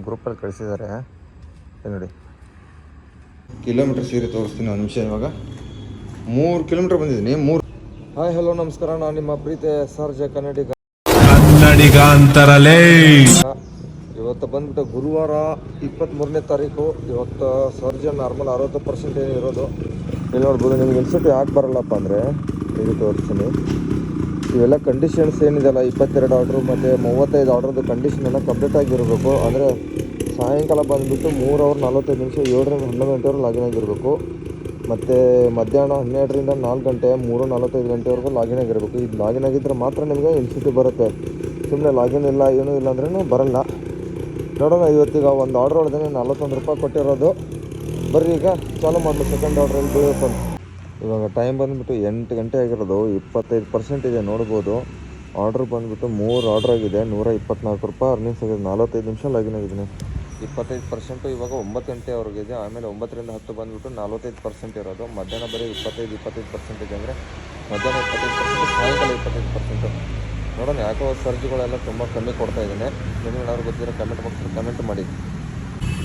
ಗ್ರೂಪಲ್ಲಿ ಕಳಿಸಿದ್ದಾರೆ ನೋಡಿ. ಕಿಲೋಮೀಟರ್ ಸೀರೆ ತೋರಿಸ್ತೀನಿ ಒಂದು ನಿಮಿಷ. ಇವಾಗ 3 ಕಿಲೋಮೀಟರ್ ಬಂದಿದ್ದೀನಿ. ಹಾಯ್ ಹಲೋ ನಮಸ್ಕಾರ, ನಾನು ನಿಮ್ಮ ಪ್ರೀತಿ ಸರ್ಜ ಕನ್ನಡಿಗ ಅಂತರಲೇ. ಇವತ್ತು ಬಂದ್ಬಿಟ್ಟು ಗುರುವಾರ 23ನೇ ತಾರೀಕು. ಇವತ್ತು ಸರ್ಜನ್ ನಾರ್ಮಲ್ 60% ಇರೋದು. ಇಲ್ಲಿ ನೋಡ್ಬೋದು. ನಿಮ್ಗೆ ಇನ್ಸ್ಟಿಟ್ಯೂಟ್ ಯಾಕೆ ಬರಲ್ಲಪ್ಪ ಅಂದರೆ ಇದು ತೋರಿಸ್ತೀನಿ. ಇವೆಲ್ಲ ಕಂಡೀಷನ್ಸ್ ಏನಿದೆಲ್ಲ 22 ಆರ್ಡ್ರು ಮತ್ತು 35 ಆರ್ಡ್ರದ್ದು ಕಂಡೀಷನ್ ಎಲ್ಲ ಕಂಪ್ಲೀಟ್ ಆಗಿರಬೇಕು. ಅಂದರೆ ಸಾಯಂಕಾಲ ಬಂದುಬಿಟ್ಟು 3 ಅವರ್ 45 ನಿಮಿಷ 7ರಿಂದ 11 ಗಂಟೆವರೆಗೂ ಲಾಗಿನ್ ಆಗಿರಬೇಕು. ಮತ್ತು ಮಧ್ಯಾಹ್ನ 12ರಿಂದ 4 ಗಂಟೆ 3:45 ಗಂಟೆವರೆಗೂ ಲಾಗಿನ್ ಆಗಿರಬೇಕು. ಇದು ಲಾಗಿನ್ ಆಗಿದ್ದರೆ ಮಾತ್ರ ನಿಮಗೆ ಇನ್ಸ್ಟಿಟ್ಯೂಟ್ ಬರುತ್ತೆ. ಸುಮ್ಮನೆ ಲಾಗಿನ್ ಇಲ್ಲ ಏನೂ ಇಲ್ಲ ಅಂದ್ರೂ ಬರಲ್ಲ. ನೋಡೋಣ, ಇವತ್ತೀಗ ಒಂದು ಆರ್ಡ್ರ್ ಹೊಡೆದೇನೆ 41 ರೂಪಾಯಿ ಕೊಟ್ಟಿರೋದು. ಬರ್ರಿ ಈಗ ಚಾಲು ಮಾಡಲು ಸೆಕೆಂಡ್ ಆರ್ಡ್ರಲ್ಲಿ ಬೀಳುತ್ತೆ. ಇವಾಗ ಟೈಮ್ ಬಂದುಬಿಟ್ಟು 8 ಗಂಟೆ ಆಗಿರೋದು. 25% ಇದೆ ನೋಡ್ಬೋದು. ಆರ್ಡ್ರ್ ಬಂದುಬಿಟ್ಟು 3 ಆರ್ಡ್ರ್ ಆಗಿದೆ. 124 ರೂಪಾಯಿ ಅರ್ನಿಂಗ್ಸ್ ಆಗಿದೆ. 45 ನಿಮಿಷ ಲಾಗಿನ್ ಆಗಿದ್ದೀನಿ. 25% ಇವಾಗ 9 ಗಂಟೆವರೆಗೆ ಇದೆ. ಆಮೇಲೆ 9ರಿಂದ 10 ಬಂದುಬಿಟ್ಟು 45% ಇರೋದು. ಮಧ್ಯಾಹ್ನ ಬರೀ 25% ಇದೆ. ಅಂದರೆ ಮಧ್ಯಾಹ್ನ 25%, ಸಾಯಂಕಾಲ 25%. ನೋಡೋಣ, ಯಾಕೋ ಸರ್ಜ್ಗಳೆಲ್ಲ ತುಂಬ ಕಮ್ಮಿ ಕೊಡ್ತಾ ಇದ್ದೇನೆ. ನಿಮ್ಗೇನಾದ್ರು ಗೊತ್ತಿರೋ ಕಮೆಂಟ್ ಬಾಕ್ಸಲ್ಲಿ ಕಮೆಂಟ್ ಮಾಡಿ.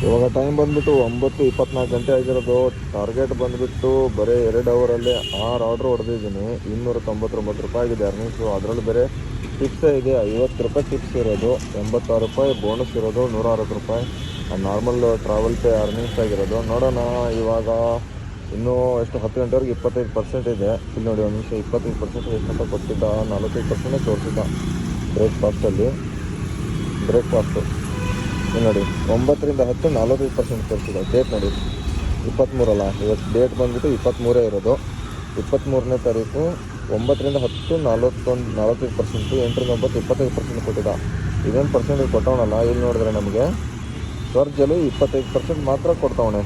ಇವಾಗ ಟೈಮ್ ಬಂದುಬಿಟ್ಟು 9:24 ಗಂಟೆ ಆಗಿರೋದು. ಟಾರ್ಗೆಟ್ ಬಂದುಬಿಟ್ಟು ಬರೀ 2 ಅವರಲ್ಲಿ 6 ಆರ್ಡ್ರ್ ಹೊಡೆದಿದ್ದೀನಿ. 299 ರೂಪಾಯಿ ಆಗಿದೆ ಅರ್ನಿಂಗ್ಸು. ಅದರಲ್ಲೂ ಬೇರೆ ಟಿಪ್ಸೇ ಇದೆ. 50 ರೂಪಾಯಿ ಟಿಪ್ಸ್ ಇರೋದು, 86 ರೂಪಾಯಿ ಬೋನಸ್ ಇರೋದು, 160 ರೂಪಾಯಿ ನಾರ್ಮಲ್ ಟ್ರಾವೆಲ್ ಪೇ ಅರ್ನಿಂಗ್ಸ್ ಆಗಿರೋದು. ನೋಡೋಣ ಇವಾಗ ಇನ್ನೂ ಎಷ್ಟು 10 ಗಂಟೆವರೆಗೆ 25% ಇದೆ. ಇಲ್ಲಿ ನೋಡಿ ಒಂದು ನಿಮಿಷ. 25% ಎಷ್ಟಂತ ಕೊಟ್ಟಿದ್ದ, 45% ತೋರಿಸಿದ್ದ ಬ್ರೇಕ್ಫಾಸ್ಟು. ಇಲ್ಲಿ ನೋಡಿ 9ರಿಂದ 10 45% ತೋರಿಸಿದ. ಡೇಟ್ ನೋಡಿ 23 ಅಲ್ಲ, ಇವತ್ತು ಡೇಟ್ ಬಂದುಬಿಟ್ಟು 23 ಇರೋದು. 23ನೇ ತಾರೀಕು 9ರಿಂದ 10 45%, 8ರಿಂದ 9 25% ಕೊಟ್ಟಿದ್ದ. ಇದೇನು ಪರ್ಸೆಂಟೇಜ್ ಕೊಟ್ಟವನಲ್ಲ. ಇಲ್ಲಿ ನೋಡಿದ್ರೆ ನಮಗೆ ಸರ್ಜಲ್ಲಿ 25% ಮಾತ್ರ ಕೊಡ್ತಾವಣೆ.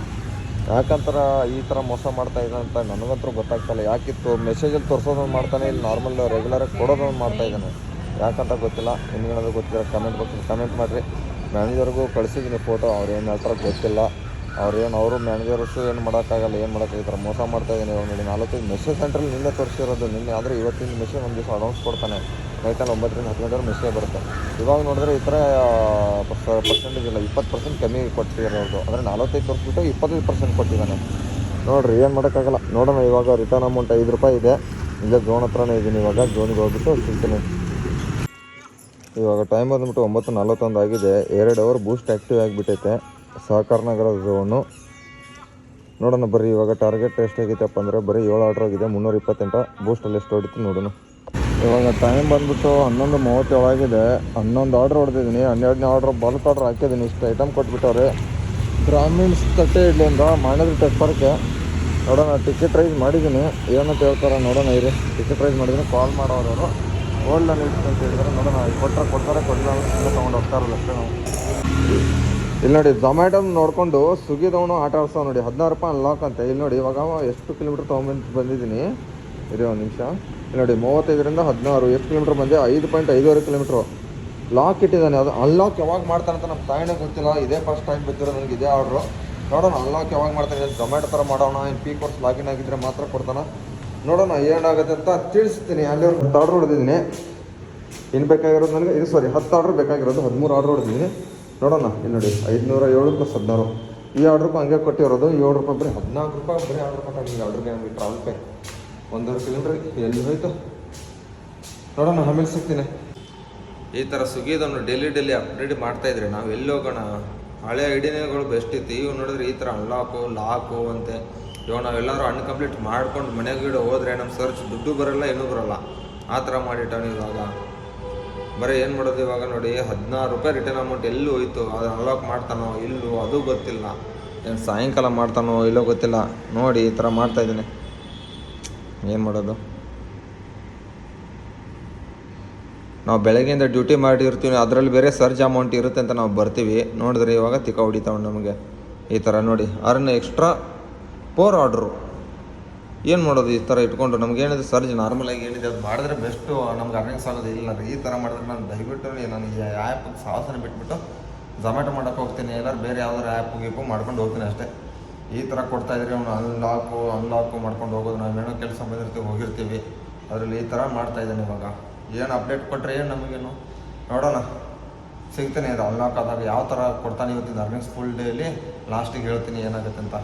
ಯಾಕಂತರ ಈ ಥರ ಮೋಸ ಮಾಡ್ತಾ ಇದ್ದಾನೆ ಅಂತ ನನಗಂತೂ ಗೊತ್ತಾಗ್ತಾಯಿಲ್ಲ. ಯಾಕಿತ್ತು ಮೆಸೇಜಲ್ಲಿ ತೋರಿಸೋದೊಂದು ಮಾಡ್ತಾನೆ, ಇಲ್ಲಿ ನಾರ್ಮಲ್ ರೆಗ್ಯುಲರಾಗಿ ಕೊಡೋದೊಂದು ಮಾಡ್ತಾ ಇದ್ದಾನೆ. ಯಾಕಂತ ಗೊತ್ತಿಲ್ಲ. ನಿಮ್ಗೇನಾದ್ರು ಗೊತ್ತಿರೋ ಕಮೆಂಟ್ ಬಾಕ್ಸಲ್ಲಿ ಕಮೆಂಟ್ ಮಾಡಿರಿ. ಮ್ಯಾನೇಜರ್ಗೂ ಕಳಿಸಿದ್ದೀನಿ ಫೋಟೋ. ಅವ್ರು ಏನು ಹೇಳ್ತಾರೆ ಗೊತ್ತಿಲ್ಲ. ಅವರು ಮ್ಯಾನೇಜರ್ಸು ಏನು ಮಾಡೋಕ್ಕಾಗಲ್ಲ. ಏನು ಮಾಡೋಕ್ಕೆ ಈ ಥರ ಮೋಸ ಮಾಡ್ತಾಯಿದ್ದೀನಿ. ಇವಾಗ ನೋಡಿ 45 ಮೆಸೇಜ್ ಸೆಂಟ್ರಲ್ಲಿ ನಿನ್ನೆ ತೋರಿಸಿರೋದು. ನಿನ್ನೆ ಆದರೆ ಇವತ್ತಿನ ಮೆಸೇಜ್ ಒಂದು ದಿವಸ ಅನೌನ್ಸ್ ಕೊಡ್ತಾನೆ. ನೈಟಲ್ಲಿ 9ರಿಂದ 10 ಗಂಟೆವರೆಗೆ ಮೆಸೇಜ್ ಬರುತ್ತೆ. ಇವಾಗ ನೋಡಿದ್ರೆ ಈ ಥರ ಪರ್ಸೆಂಟೇಜ್ ಇಲ್ಲ, 20% ಕಮ್ಮಿ ಕೊಟ್ಟಿರೋದು. ಅಂದರೆ 45 ತೋರಿಸ್ಬಿಟ್ಟು 25% ಕೊಟ್ಟಿದ್ದಾನೆ. ನೋಡಿರಿ, ಏನು ಮಾಡೋಕ್ಕಾಗಲ್ಲ. ನೋಡೋಣ, ಇವಾಗ ರಿಟರ್ನ್ ಅಮೌಂಟ್ 5 ರೂಪಾಯಿ ಇದೆ. ಇಲ್ಲೇ ಝೋನ್ ಹತ್ರನೇ ಇದ್ದೀನಿ. ಇವಾಗ ಝೋನಿಗೆ ಹೋಗ್ಬಿಟ್ಟು ಸಿಗ್ತೀನಿ. ಇವಾಗ ಟೈಮ್ ಬಂದುಬಿಟ್ಟು 9:41 ಆಗಿದೆ. 2 ಅವರ್ ಬೂಸ್ಟ್ ಆ್ಯಕ್ಟಿವ್ ಆಗಿಬಿಟ್ಟೈತೆ ಸಹಕಾರ ನಗರ ಝೋನು. ನೋಡೋಣ ಬರ್ರಿ. ಇವಾಗ ಟಾರ್ಗೆಟ್ ಎಷ್ಟಾಗೈತಪ್ಪ ಅಂದರೆ ಬರೀ 7 ಆರ್ಡ್ರ್ ಆಗಿದೆ. 328 ಬೂಸ್ಟಲ್ಲಿ ಎಷ್ಟು ಹೊಡಿತು ನೋಡೋಣ. ಇವಾಗ ಟೈಮ್ ಬಂದುಬಿಟ್ಟು 11:37 ಆಗಿದೆ. 11 ಆರ್ಡ್ರ್ ಹೊಡೆದಿದ್ದೀನಿ. 12ನೇ ಆರ್ಡ್ರ್ ಬಲ್ಕ್ ಆರ್ಡ್ರ್ ಹಾಕಿದ್ದೀನಿ. ಇಷ್ಟು ಐಟಮ್ ಕೊಟ್ಬಿಟ್ಟವ್ರೆ. ಬ್ರಾಹ್ಮಿಣ್ಸ್ ತಟ್ಟೆ ಇಡ್ಲಿಂದ ಮಾಡಿದ್ರು ಟೆಕ್ಪರ್ಗೆ. ನೋಡೋಣ, ಟಿಕೆಟ್ ರೈಸ್ ಮಾಡಿದ್ದೀನಿ. ಏನಂತ ಹೇಳ್ತಾರೆ ನೋಡೋಣ. ಇರಿ, ಟಿಕೆಟ್ ರೈಸ್ ಮಾಡಿದ್ದೀನಿ. ಕಾಲ್ ಮಾಡೋರು ಓಲ್ಡ್ ಅಲ್ಲಿ ಅಂತ ಹೇಳಿದ್ರೆ ನೋಡೋಣ. ಕೊಡ್ತಾರೆ ಕೊಡಲ್ಲ ತೊಗೊಂಡು ಹೋಗ್ತಾರಲ್ಲ ಅಷ್ಟೇ ನಾವು. ಇಲ್ಲಿ ನೋಡಿ, ಝೊಮ್ಯಾಟೊ ನೋಡಿಕೊಂಡು ಸ್ವಿಗ್ಗಿದವನು ಆಟ ಆಡ್ಸೋ ನೋಡಿ. 16 ರೂಪಾಯಿ ಅನ್ಲಾಕ್ ಅಂತ. ಇಲ್ಲಿ ನೋಡಿ, ಇವಾಗ ಎಷ್ಟು ಕಿಲೋಮೀಟ್ರ್ ಬಂದಿದ್ದೀನಿ. ಇರಿ ಒಂದು ನಿಮಿಷ. ಇಲ್ಲಿ ನೋಡಿ 35ರಿಂದ 16 ಎಷ್ಟು ಕಿಲೋಮೀಟ್ರ್ ಬಂದೆ? 5.5 ಕಿಲೋಮೀಟ್ರು ಲಾಕ್ ಇಟ್ಟಿದ್ದಾನೆ. ಅದು ಅನ್ಲಾಕ್ ಯಾವಾಗ ಮಾಡ್ತಾನಂತ ನಮ್ಮ ತಾಯಿನೇ ಗೊತ್ತಿಲ್ಲ. ಇದೇ ಫಸ್ಟ್ ಟೈಮ್ ಗೊತ್ತಿರೋ ನನಗೆ ಇದೇ ಆರ್ಡ್ರು. ನೋಡೋಣ ಅನ್ಲಾಕ್ ಯಾವಾಗ ಮಾಡ್ತಾನೆ. ಝೊಮ್ಯಾಟೊ ಥರ ಮಾಡೋಣ. ಇನ್ನು ಪೀಕ್ ಕೋರ್ಸ್ ಲಾಗಿನ್ ಆಗಿದ್ದರೆ ಮಾತ್ರ ಕೊಡ್ತಾನೆ. ನೋಡೋಣ ಏನಾಗುತ್ತೆ ಅಂತ ತಿಳಿಸ್ತೀನಿ. ಅಲ್ಲಿ 10 ಆರ್ಡ್ರ್ ಹೊಡೆದಿದ್ದೀನಿ. ಇನ್ನು ಬೇಕಾಗಿರೋದು ನನಗೆ 10 ಆರ್ಡ್ರ್ ಬೇಕಾಗಿರೋದು. 13 ಆರ್ಡ್ರ್ ಹೊಡೆದಿದ್ದೀನಿ. ನೋಡೋಣ. ಇಲ್ಲಿ ನೋಡಿ 507 + 16 ಈ ಆರ್ಡ್ರಿಗೆ ಹಂಗೆ ಕೊಟ್ಟಿರೋದು. 7 ರೂಪಾಯಿ ಬರೀ 14 ರೂಪಾಯಿ ಬರೀ ಆರ್ಡ್ರ್ ಕೊಟ್ಟಾಗ ಆರ್ಡ್ರಿಗೆ ನಮಗೆ ಟ್ರಾವೆಲ್ ಪೇ 1.5 ಕಿಲೋಮೀಟ್ರ್ ಎಲ್ಲಿ ಹೋಯ್ತು ನೋಡೋಣ. ಆಮೇಲೆ ಸಿಗ್ತೀನಿ. ಈ ಥರ ಸ್ವಿಗ್ಗಿದನ್ನು ಡೈಲಿ ಅಪ್ಡೇಟ್ ಮಾಡ್ತಾಯಿದ್ರೆ ನಾವು ಎಲ್ಲಿ ಹೋಗೋಣ? ಹಳೆ ಐಡಿಯಾಗಳು ಬೆಸ್ಟ್ ಇತ್ತು. ಇವು ನೋಡಿದ್ರೆ ಈ ಥರ ಲಾಕು ಅಂತೆ. ಇವಾಗ ನಾವೆಲ್ಲರೂ ಅನ್ಕಂಪ್ಲೀಟ್ ಮಾಡ್ಕೊಂಡು ಮನೆಗಡೆ ಹೋದರೆ ನಮ್ಮ ಸರ್ಚ್ ದುಡ್ಡು ಬರೋಲ್ಲ, ಏನೂ ಬರೋಲ್ಲ. ಆ ಥರ ಮಾಡಿಟ್ಟಾನೆ. ಇವಾಗ ಬರೀ ಏನು ಮಾಡೋದು? ಇವಾಗ ನೋಡಿ 16 ರೂಪಾಯಿ ರಿಟರ್ನ್ ಅಮೌಂಟ್ ಎಲ್ಲಿ ಹೋಯ್ತು? ಅದು ಅನ್ಲಾಕ್ ಮಾಡ್ತಾನೋ ಇಲ್ಲೋ ಅದು ಗೊತ್ತಿಲ್ಲ. ಏನು ಸಾಯಂಕಾಲ ಮಾಡ್ತಾನೋ ಇಲ್ಲೋ ಗೊತ್ತಿಲ್ಲ. ನೋಡಿ ಈ ಥರ ಮಾಡ್ತಾಯಿದ್ದೀನಿ. ಏನು ಮಾಡೋದು? ನಾವು ಬೆಳಗ್ಗೆಯಿಂದ ಡ್ಯೂಟಿ ಮಾಡಿರ್ತೀವಿ. ಅದರಲ್ಲಿ ಬೇರೆ ಸರ್ಜ್ ಅಮೌಂಟ್ ಇರುತ್ತೆ ಅಂತ ನಾವು ಬರ್ತೀವಿ. ನೋಡಿದ್ರೆ ಇವಾಗ ತಿಕ್ಕ ಹೊಡಿತಾವೆ ನಮಗೆ ಈ ಥರ. ನೋಡಿ ಎಕ್ಸ್ಟ್ರಾ 4 ಆರ್ಡ್ರು. ಏನು ಮಾಡೋದು? ಈ ಥರ ಇಟ್ಕೊಂಡು ನಮಗೇನಿದೆ ಸರ್ಜ್ ನಾರ್ಮಲಾಗಿ ಏನಿದೆ ಅದು ಮಾಡಿದ್ರೆ ಬೆಸ್ಟು. ನಮ್ಗೆ ಅರ್ನಿಂಗ್ಸ್ ಆಗೋದು ಇಲ್ಲ. ಈ ಥರ ಮಾಡಿದ್ರೆ ನಾನು ದಯವಿಟ್ಟು ನಾನು ಈ ಆ್ಯಪಿಗೆ ಸಾಹಸನ ಬಿಟ್ಬಿಟ್ಟು ಝೊಮ್ಯಾಟೊ ಮಾಡೋಕ್ಕೆ ಹೋಗ್ತೀನಿ. ಎಲ್ಲರೂ ಬೇರೆ ಯಾವ್ದಾರು ಆ್ಯಪ್ ಮಾಡ್ಕೊಂಡು ಹೋಗ್ತೀನಿ ಅಷ್ಟೇ. ಈ ಥರ ಕೊಡ್ತಾಯಿದ್ರೆ ಅವನು ಅನ್ಲಾಕು ಮಾಡ್ಕೊಂಡು ಹೋಗೋದು. ನಾವು ಏನೋ ಕೆಲಸ ಬಂದಿರ್ತೀವಿ, ಹೋಗಿರ್ತೀವಿ. ಅದರಲ್ಲಿ ಈ ಥರ ಮಾಡ್ತಾಯಿದ್ದಾನೆ. ಇವಾಗ ಏನು ಅಪ್ಡೇಟ್ ಕೊಟ್ಟರೆ ಏನು ನಮಗೇನು ನೋಡೋಣ. ಸಿಗ್ತಾನೆ ಇದು ಅನ್ಲಾಕ್ ಆದಾಗ ಯಾವ ಥರ ಕೊಡ್ತಾನೆ ಇವತ್ತಿನ ಅರ್ನಿಂಗ್ಸ್ ಫುಲ್ ಡೇಲಿ ಲಾಸ್ಟಿಗೆ ಹೇಳ್ತೀನಿ ಏನಾಗುತ್ತೆ ಅಂತ.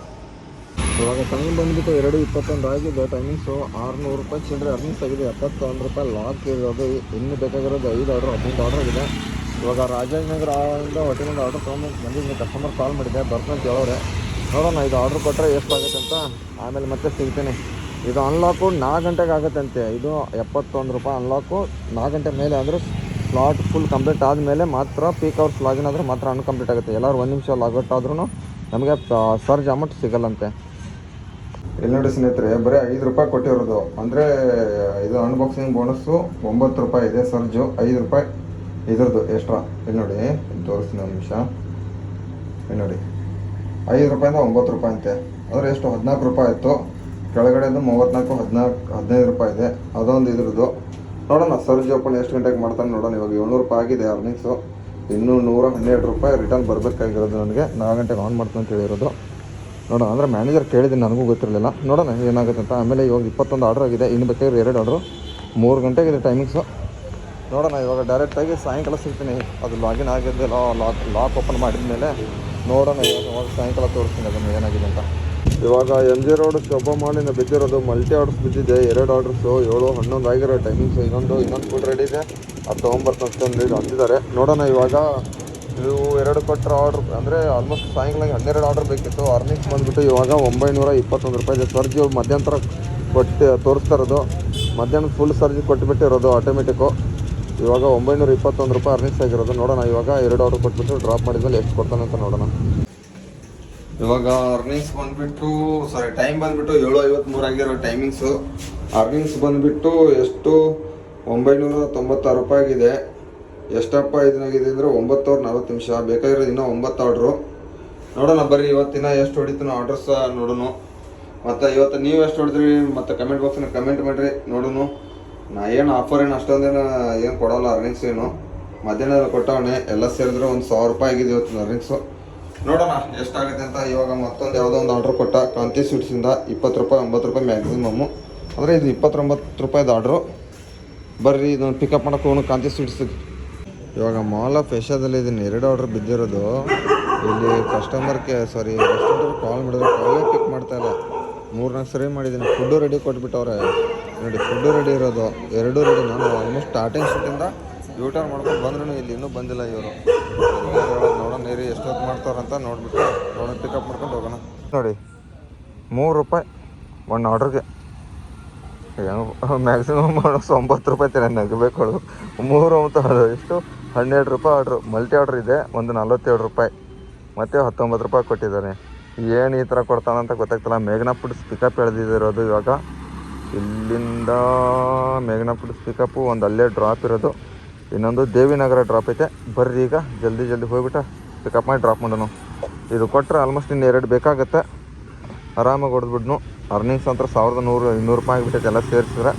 ಇವಾಗ ಟೈಮ್ ಬಂದುಬಿಟ್ಟು 2:21 ಆಗಿದೆ. ಟೈಮಿಂಗ್ಸು 600 ರೂಪಾಯಿ ಚಿಲ್ಲರೆ ಅರ್ನಿಂಗ್ಸ್ ಆಗಿದೆ. 71 ರೂಪಾಯಿ ಲಾಕ್ ಇರೋದು. ಇನ್ನು ಬೇಕಾಗಿರೋದು 5 ಆರ್ಡ್ರ್ 15 ಆರ್ಡ್ರ್ ಆಗಿದೆ. ಇವಾಗ ರಾಜಾಜಿನಗರ ಇಂದ ಹೋಟೆಲಿಂದ ಆರ್ಡ್ರ್ ತೊಗೊಂಡು ಬಂದಿದ್ದೀನಿ. ಕಸ್ಟಮರ್ ಕಾಲ್ ಮಾಡಿದ್ದೆ ಬರ್ತಾನೆ ಹೇಳೋರೆ. ನೋಡೋಣ ಇದು ಆರ್ಡ್ರ್ ಕೊಟ್ಟರೆ ಎಷ್ಟಾಗುತ್ತೆ ಅಂತ ಆಮೇಲೆ ಮತ್ತೆ ಸಿಗ್ತೀನಿ. ಇದು ಅನ್ಲಾಕು 4 ಗಂಟೆಗೆ ಆಗುತ್ತಂತೆ. ಇದು 71 ರೂಪಾಯಿ ಅನ್ಲಾಕು 4 ಗಂಟೆ ಮೇಲೆ ಅಂದರೆ ಸ್ಲಾಟ್ ಫುಲ್ ಕಂಪ್ಲೀಟ್ ಆದಮೇಲೆ ಮಾತ್ರ ಪೀಕ್ ಅವರ್ಸ್ ಲಾಗಿನ್ ಆದರೆ ಮಾತ್ರ ಅನ್ಕಂಪ್ಲೀಟ್ ಆಗುತ್ತೆ. ಎಲ್ಲರೂ 1 ನಿಮಿಷ ಲಾಗೌಟ್ ಆದ್ರೂ ನಮಗೆ ಸರ್ಜ್ ಅಮೌಂಟ್ ಸಿಗಲ್ಲಂತೆ. ಇಲ್ಲಿ ನೋಡಿ ಸ್ನೇಹಿತರೆ, ಬರೀ 5 ರೂಪಾಯಿ ಕೊಟ್ಟಿರೋದು. ಅಂದರೆ ಇದು ಅನ್ಬಾಕ್ಸಿಂಗ್ ಬೋನಸ್ಸು 9 ರೂಪಾಯಿ ಇದೆ. ಸರ್ಜು 5 ರೂಪಾಯಿ ಇದ್ರದ್ದು ಎಕ್ಸ್ಟ್ರಾ. ಇಲ್ಲಿ ನೋಡಿ ತೋರಿಸ್ತೀನಿ ಒಂದು ನಿಮಿಷ. ಇಲ್ಲಿ ನೋಡಿ 5 ರೂಪಾಯಿಂದ 9 ರೂಪಾಯಿ ಅಂತೆ. ಅಂದರೆ ಎಷ್ಟು 14 ರೂಪಾಯಿ ಇತ್ತು. ಕೆಳಗಡೆದು 34 15 ರೂಪಾಯಿ ಇದೆ. ಅದೊಂದು ಇದ್ರದ್ದು. ನೋಡೋಣ ಸರ್ಜ್ ಓಪನ್ ಎಷ್ಟು ಗಂಟೆಗೆ ಮಾಡ್ತಾನೆ ನೋಡೋಣ. ಇವಾಗ 700 ರೂಪಾಯಿ ಆಗಿದೆ ಅರ್ನಿಂಗ್ಸು. ಇನ್ನೂ 112 ರೂಪಾಯಿ ರಿಟರ್ನ್ ಬರಬೇಕಾಗಿರೋದು ನನಗೆ. 4 ಗಂಟೆಗೆ ಆನ್ ಮಾಡ್ತೀನಿ ಅಂತ ಹೇಳಿರೋದು. ನೋಡೋಣ, ಅಂದರೆ ಮ್ಯಾನೇಜರ್ ಕೇಳಿದ್ದೀನಿ, ನನಗೂ ಗೊತ್ತಿರಲಿಲ್ಲ. ನೋಡೋಣ ಏನಾಗುತ್ತೆ ಅಂತ. ಆಮೇಲೆ ಇವಾಗ 21 ಆರ್ಡ್ರ್ ಆಗಿದೆ. ಇನ್ನು ಬೇಕಾದ್ರೆ 2 ಆರ್ಡ್ರು. 3 ಗಂಟೆಗಿದೆ ಟೈಮಿಂಗ್ಸು. ನೋಡೋಣ ಇವಾಗ ಡೈರೆಕ್ಟಾಗಿ ಸಾಯಂಕಾಲ ಸಿಗ್ತೀನಿ. ಅದು ಲಾಗಿನ್ ಆಗಿದೆ, ಲಾಕ್ ಓಪನ್ ಮಾಡಿದ ಮೇಲೆ ನೋಡೋಣ. ಇವಾಗ ಸಾಯಂಕಾಲ ತೋರಿಸ್ತೀನಿ ಅದನ್ನು ಏನಾಗಿದೆ ಅಂತ. ಇವಾಗ MG ರೋಡ್ ಶೋಭಾ ಮಾಲಿಂದ ಬಿದ್ದಿರೋದು ಮಲ್ಟಿ ಆರ್ಡರ್ಸ್ ಬಿದ್ದಿದೆ. 2 ಆರ್ಡರ್ಸು 7, 11 ಆಗಿರೋ ಟೈಮಿಂಗ್ಸು. ಇನ್ನೊಂದು ಫುಡ್ ರೆಡಿ ಇದೆ. ಅದು ತೊಗೊಂಬರ್ತಂತ ಅಂದಿದ್ದಾರೆ. ನೋಡೋಣ ಇವಾಗ ಇವು 2 ಕೊಟ್ಟರೆ ಆರ್ಡ್ರ್ ಅಂದರೆ ಆಲ್ಮೋಸ್ಟ್ ಸಾಯಂಕಾಲ 12 ಆರ್ಡ್ರ್ ಬೇಕಿತ್ತು. ಅರ್ನಿಂಗ್ಸ್ ಬಂದುಬಿಟ್ಟು ಇವಾಗ 921 ರೂಪಾಯಿ ಇದೆ. ಸರ್ಜು ಮಧ್ಯಾಹ್ನ ಕೊಟ್ಟು ತೋರಿಸ್ತಾ ಇರೋದು. ಮಧ್ಯಾಹ್ನ ಫುಲ್ ಸರ್ಜ್ ಕೊಟ್ಟುಬಿಟ್ಟಿರೋದು ಆಟೋಮೆಟಿಕ್ಕು. ಇವಾಗ 921 ರೂಪಾಯಿ ಅರ್ನಿಂಗ್ಸ್ ಆಗಿರೋದು. ನೋಡೋಣ ಇವಾಗ 2 ಆರ್ಡ್ರ್ ಕೊಟ್ಬಿಟ್ಟು ಡ್ರಾಪ್ ಮಾಡಿದ್ಮೇಲೆ ಎಷ್ಟು ಕೊಡ್ತಾನೆ ಅಂತ ನೋಡೋಣ. ಇವಾಗ ಅರ್ನಿಂಗ್ಸ್ ಬಂದುಬಿಟ್ಟು ಟೈಮ್ ಬಂದುಬಿಟ್ಟು 7:53 ಆಗಿರೋ ಟೈಮಿಂಗ್ಸು. ಅರ್ನಿಂಗ್ಸ್ ಬಂದುಬಿಟ್ಟು ಎಷ್ಟು 996 ರೂಪಾಯಿ ಆಗಿದೆ. ಎಷ್ಟಪ್ಪ ಇದನ್ನಾಗಿದೆ ಅಂದರೆ 9:40 ಬೇಕಾಗಿರೋದು ಇನ್ನೂ 9 ಆರ್ಡ್ರು. ನೋಡೋಣ ಬರ್ರಿ ಇವತ್ತಿನ ಎಷ್ಟು ಹೊಡಿತೀನೋ ಆರ್ಡರ್ಸ್ ನೋಡೋಣ. ಮತ್ತು ಇವತ್ತು ನೀವು ಎಷ್ಟು ಹೊಡಿದ್ರಿ ಮತ್ತು ಕಮೆಂಟ್ ಬಾಕ್ಸ್ನ ಕಮೆಂಟ್ ಮಾಡಿರಿ ನೋಡೋಣ. ನಾ ಏನು ಆಫರ್ ಏನು ಅಷ್ಟೊಂದೇನು ಏನು ಕೊಡೋಲ್ಲ ಅರ್ನಿಂಗ್ಸ್. ಏನು ಮಧ್ಯಾಹ್ನ ಕೊಟ್ಟವನೇ ಎಲ್ಲ ಸೇರಿದ್ರೆ ಒಂದು 1000 ರೂಪಾಯಿ ಆಗಿದೆ ಇವತ್ತಿನ ಅರ್ನಿಂಗ್ಸು. ನೋಡೋಣ ಎಷ್ಟಾಗುತ್ತೆ ಅಂತ. ಇವಾಗ ಮತ್ತೊಂದು ಯಾವುದೋ ಒಂದು ಆರ್ಡ್ರ್ ಕೊಟ್ಟ ಕಾಂತಿ ಸ್ವೀಟ್ಸಿಂದ 20 ರೂಪಾಯಿ 9 ರೂಪಾಯಿ ಮ್ಯಾಕ್ಸಿಮಮ್ಮು. ಅಂದರೆ ಇದು 29 ರೂಪಾಯಿದು ಆರ್ಡ್ರು. ಬರ್ರಿ ಇದನ್ನು ಪಿಕಪ್ ಮಾಡೋಕೆ ಹೋಗೋಣ ಕಾಂತಿ ಸ್ವೀಟ್ಸಿಗೆ. ಇವಾಗ ಮಾಲ್ ಆಫ್ ಏಷ್ಯಾದಲ್ಲಿದ್ದೀನಿ. 2 ಆರ್ಡ್ರ್ ಬಿದ್ದಿರೋದು. ಇಲ್ಲಿ ರೆಸ್ಟೋರೆಂಟ್ಗೆ ಕಾಲ್ ಮಾಡಿದ್ರೆ ಕಾಲೇ ಪಿಕ್ ಮಾಡ್ತಾಯಿಲ್ಲ. 3-4 ಸರಿ ಮಾಡಿದ್ದೀನಿ. ಫುಡ್ಡು ರೆಡಿ ಕೊಟ್ಬಿಟ್ಟವ್ರೆ ನೋಡಿ. ಫುಡ್ಡು ರೆಡಿ ಇರೋದು 2 ರೆಡಿ. ನಾನು ಆಲ್ಮೋಸ್ಟ್ ಸ್ಟಾರ್ಟಿಂಗ್ ಶೂಟಿಂದ ಯೂಟರ್ನ್ ಮಾಡ್ಕೊಂಡು ಬಂದ್ರೂ ಇಲ್ಲಿ ಇನ್ನೂ ಬಂದಿಲ್ಲ ಇವರು. ನೋಡೋಣ ನೀರು ಎಷ್ಟೊತ್ತು ಮಾಡ್ತಾರಂತ ನೋಡಿಬಿಟ್ಟು ನೋಡೋಣ ಪಿಕಪ್ ಮಾಡ್ಕೊಂಡು ಹೋಗೋಣ. ನೋಡಿ 3 ರೂಪಾಯಿ 1 ಆರ್ಡ್ರಿಗೆ. ಮ್ಯಾಕ್ಸಿಮಮ್ 9 ರೂಪಾಯಿ ತಿನ್ನ ನಗಬೇಕು. 3 ಅಂತ ಎಷ್ಟು 12 ರೂಪಾಯಿ ಆರ್ಡ್ರು. ಮಲ್ಟಿ ಆರ್ಡ್ರ್ ಇದೆ. ಒಂದು 47 ರೂಪಾಯಿ ಮತ್ತು 19 ರೂಪಾಯಿ ಕೊಟ್ಟಿದ್ದಾನೆ. ಏನು ಈ ಥರ ಕೊಡ್ತಾನಂತ ಗೊತ್ತಾಗ್ತಿಲ್ಲ. ಮೇಘನಾ ಫುಡ್ಸ್ ಪಿಕಪ್ ಎಳೆದಿರೋದು. ಇವಾಗ ಇಲ್ಲಿಂದ ಮೇಘನಾ ಫುಡ್ಸ್ ಪಿಕಪ್ಪು ಒಂದು ಅಲ್ಲೇ ಡ್ರಾಪ್ ಇರೋದು. ಇನ್ನೊಂದು ದೇವಿನಗರ ಡ್ರಾಪ್ ಐತೆ. ಬರ್ರಿ ಈಗ ಜಲ್ದಿ ಹೋಗ್ಬಿಟ್ಟು ಪಿಕಪ್ ಮಾಡಿ ಡ್ರಾಪ್ ಮಾಡೋಣ. ಇದು ಕೊಟ್ಟರೆ ಆಲ್ಮೋಸ್ಟ್ ಇನ್ನು 2 ಬೇಕಾಗುತ್ತೆ. ಆರಾಮಾಗಿ ಹೊಡೆದ್ಬಿಡ್ನು. ಅರ್ನಿಂಗ್ಸ್ ಅಂತ 1100-200 ರೂಪಾಯಿ ಆಗಿಬಿಟ್ಟೈತೆ ಎಲ್ಲ ಸೇರಿಸಿದ್ರೆ.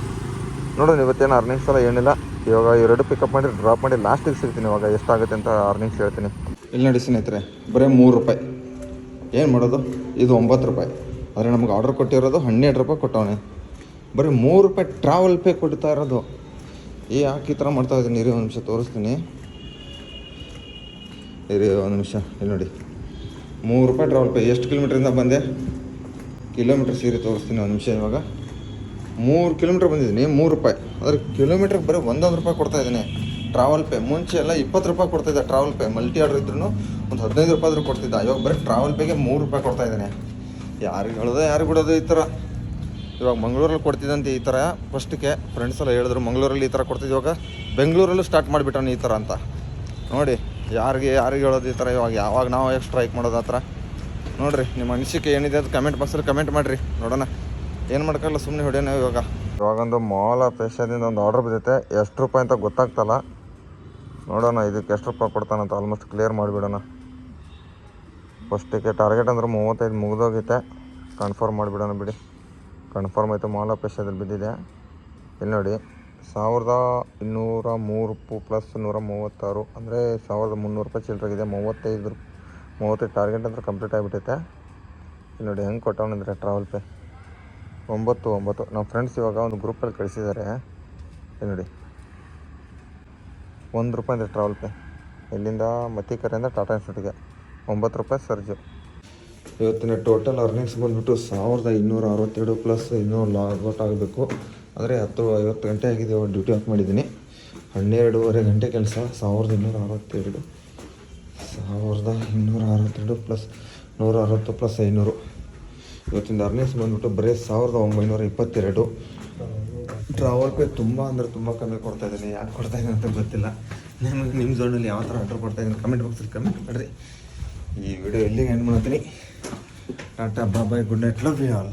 ನೋಡೋಣ ಇವತ್ತೇನು ಅರ್ನಿಂಗ್ಸ್ ಎಲ್ಲ ಏನಿಲ್ಲ. ಇವಾಗ 2 ಪಿಕಪ್ ಮಾಡಿ ಡ್ರಾಪ್ ಮಾಡಿ ಲಾಸ್ಟಿಗೆ ಸಿಗ್ತೀನಿ. ಇವಾಗ ಎಷ್ಟಾಗುತ್ತೆ ಅಂತ ಅರ್ನಿಂಗ್ಸ್ ಹೇಳ್ತೀನಿ. ಇಲ್ಲಿ ನೋಡಿ ಸ್ನೇಹಿತರೆ, ಬರೀ 3 ರೂಪಾಯಿ. ಏನು ಮಾಡೋದು, ಇದು 9 ರೂಪಾಯಿ. ಆದರೆ ನಮ್ಗೆ ಆರ್ಡ್ರ್ ಕೊಟ್ಟಿರೋದು 12 ರೂಪಾಯಿ ಕೊಟ್ಟವನೆ. ಬರೀ 3 ರೂಪಾಯಿ ಟ್ರಾವೆಲ್ ಪೇ ಕೊಡ್ತಾ ಇರೋದು. ಯಾಕೆ ಈ ಥರ ಮಾಡ್ತಾ ಇದ್ದೀನಿ ಇರಿ ಒಂದು ನಿಮಿಷ ತೋರಿಸ್ತೀನಿ. ಇರಿ ಒಂದು ನಿಮಿಷ. ಇಲ್ಲಿ ನೋಡಿ 3 ರೂಪಾಯಿ ಟ್ರಾವೆಲ್ ಪೇ. ಎಷ್ಟು ಕಿಲೋಮೀಟ್ರಿಂದ ಬಂದೆ ಕಿಲೋಮೀಟ್ರ್ ಸೀರೆ ತೋರಿಸ್ತೀನಿ ಒಂದು ನಿಮಿಷ. ಇವಾಗ 3 ಕಿಲೋಮೀಟ್ರ್ ಬಂದಿದ್ದೀನಿ 3 ರೂಪಾಯಿ. ಆದರೆ ಕಿಲೋಮೀಟ್ರಿಗೆ ಬರೀ 1 ರೂಪಾಯಿ ಕೊಡ್ತಾಯಿದ್ದೀನಿ ಟ್ರಾವೆಲ್ ಪೇ. ಮುಂಚೆ ಎಲ್ಲ 20 ರೂಪಾಯಿ ಕೊಡ್ತಾಯಿದ್ದೆ ಟ್ರಾವೆಲ್ ಪೇ. ಮಲ್ಟಿ ಆರ್ಡ್ರ್ ಇದ್ರೂ ಒಂದು 15 ರೂಪಾಯಿ ಆದರೂ ಕೊಡ್ತಿದ್ದ. ಇವಾಗ ಬರೀ ಟ್ರಾವೆಲ್ ಪೇಗೆ 3 ರೂಪಾಯಿ ಕೊಡ್ತಾಯಿದ್ದಾನೆ. ಯಾರಿಗೆ ಹೇಳೋದು ಯಾರಿಗೆ ಬಿಡೋದು ಈ ಥರ. ಇವಾಗ ಮಂಗಳೂರಲ್ಲಿ ಕೊಡ್ತಿದ್ದಂತೆ ಈ ಥರ. ಫಸ್ಟಿಗೆ ಫ್ರೆಂಡ್ಸ್ ಎಲ್ಲ ಹೇಳಿದ್ರು ಮಂಗಳೂರಲ್ಲಿ ಈ ಥರ ಕೊಡ್ತಿದ್ದೆ. ಇವಾಗ ಬೆಂಗಳೂರಲ್ಲೂ ಸ್ಟಾರ್ಟ್ ಮಾಡಿಬಿಟ್ಟವನು ಈ ಥರ ಅಂತ. ನೋಡಿ ಯಾರಿಗೆ ಹೇಳೋದು ಈ ಥರ. ಯಾವಾಗ ನಾವು ಎಷ್ಟು ಸ್ಟ್ರೈಕ್ ಮಾಡೋದು ಆ ಥರ. ನೋಡಿರಿ ನಿಮ್ಮ ಅನಿಸಿಕೆ ಏನಿದೆ ಅದು ಕಮೆಂಟ್ ಬಾಕ್ಸಲ್ಲಿ ಕಮೆಂಟ್ ಮಾಡಿರಿ ನೋಡೋಣ. ಏನು ಮಾಡ್ಕೊಳ್ಳ ಸುಮ್ಮನೆ ಹೊಡೆಯೋಣ. ಇವಾಗೊಂದು ಮಾಲ್ ಆಫ್ ಏಷ್ಯಾದಿಂದ ಒಂದು ಆರ್ಡ್ರ್ ಬಿದ್ದೈತೆ. ಎಷ್ಟು ರೂಪಾಯಿ ಅಂತ ಗೊತ್ತಾಗ್ತಲ್ಲ. ನೋಡೋಣ ಇದಕ್ಕೆ ಎಷ್ಟು ರೂಪಾಯಿ ಕೊಡ್ತಾನಂತ. ಆಲ್ಮೋಸ್ಟ್ ಕ್ಲಿಯರ್ ಮಾಡಿಬಿಡೋಣ. ಫಸ್ಟಿಗೆ ಟಾರ್ಗೆಟ್ ಅಂದ್ರೆ 35 ಮುಗಿದೋಗೈತೆ. ಕನ್ಫರ್ಮ್ ಮಾಡಿಬಿಡೋಣ ಬಿಡಿ. ಕನ್ಫರ್ಮ್ ಆಯಿತು. ಮಾಲ್ ಆಫ್ ಏಷ್ಯಾದಲ್ಲಿ ಬಿದ್ದಿದೆ. ಇಲ್ಲಿ ನೋಡಿ 1203 ಪ್ಲಸ್ 136 ಅಂದರೆ 1300 ರೂಪಾಯಿ ಚಿಲ್ಲರೆಗಿದೆ. 35 ಟಾರ್ಗೆಟ್ ಅಂದ್ರೆ ಕಂಪ್ಲೀಟ್ ಆಗಿಬಿಟ್ಟೈತೆ. ಇಲ್ಲಿ ನೋಡಿ ಹೆಂಗೆ ಕೊಟ್ಟವನಂದರೆ ಟ್ರಾವೆಲ್ ಪೇ 9 ನಮ್ಮ ಫ್ರೆಂಡ್ಸ್ ಇವಾಗ ಒಂದು ಗ್ರೂಪಲ್ಲಿ ಕಳಿಸಿದ್ದಾರೆ. ಇಲ್ಲಿ ನೋಡಿ 1 ರೂಪಾಯಿ ಅಂದರೆ ಟ್ರಾವೆಲ್ ಪೇ. ಇಲ್ಲಿಂದ ಮತ್ತಿಕೆರೆಯಿಂದ ಟಾಟಾ ಇನ್ಸ್ಟಿಟ್ಯೂಟ್ಗೆ 9 ರೂಪಾಯಿ ಸರ್ಜು. ಇವತ್ತಿನ ಟೋಟಲ್ ಅರ್ನಿಂಗ್ಸ್ ಬಂದುಬಿಟ್ಟು 1262 ಪ್ಲಸ್ ಇನ್ನೂ ಲಾಗೌಟ್ ಆಗಬೇಕು. ಆದರೆ 10:50 ಗಂಟೆ ಆಗಿದೆ, ಡ್ಯೂಟಿ ಆಫ್ ಮಾಡಿದ್ದೀನಿ. 12.5 ಗಂಟೆ ಕೆಲಸ. 1262 ಪ್ಲಸ್ 160 ಪ್ಲಸ್ 500. ಇವತ್ತಿಂದ ಅರ್ನಿಂಗ್ಸ್ ಬಂದುಬಿಟ್ಟು ಬರೀ 1922. ಟ್ರಾವೆಲ್ ಪೇ ತುಂಬ ಅಂದರೆ ತುಂಬ ಕಮ್ಮಿ ಕೊಡ್ತಾಯಿದ್ದೀನಿ. ಯಾಕೆ ಕೊಡ್ತಾಯಿದ್ದೀನಿ ಅಂತ ಗೊತ್ತಿಲ್ಲ. ನಿಮಗೆ ನಿಮ್ಮ ಝೋನಲ್ಲಿ ಯಾವ ಥರ ಆರ್ಡ್ರ್ ಕೊಡ್ತಾಯಿದ್ದೀನಿ ಕಮೆಂಟ್ ಬಾಕ್ಸಲ್ಲಿ ಕಮೆಂಟ್ ಮಾಡಿರಿ. ಈ ವಿಡಿಯೋ ಎಲ್ಲಿಗೆ ಎಂಡ್ ಮಾಡ್ತೀನಿ. Ta-ta bye, good night, love you all.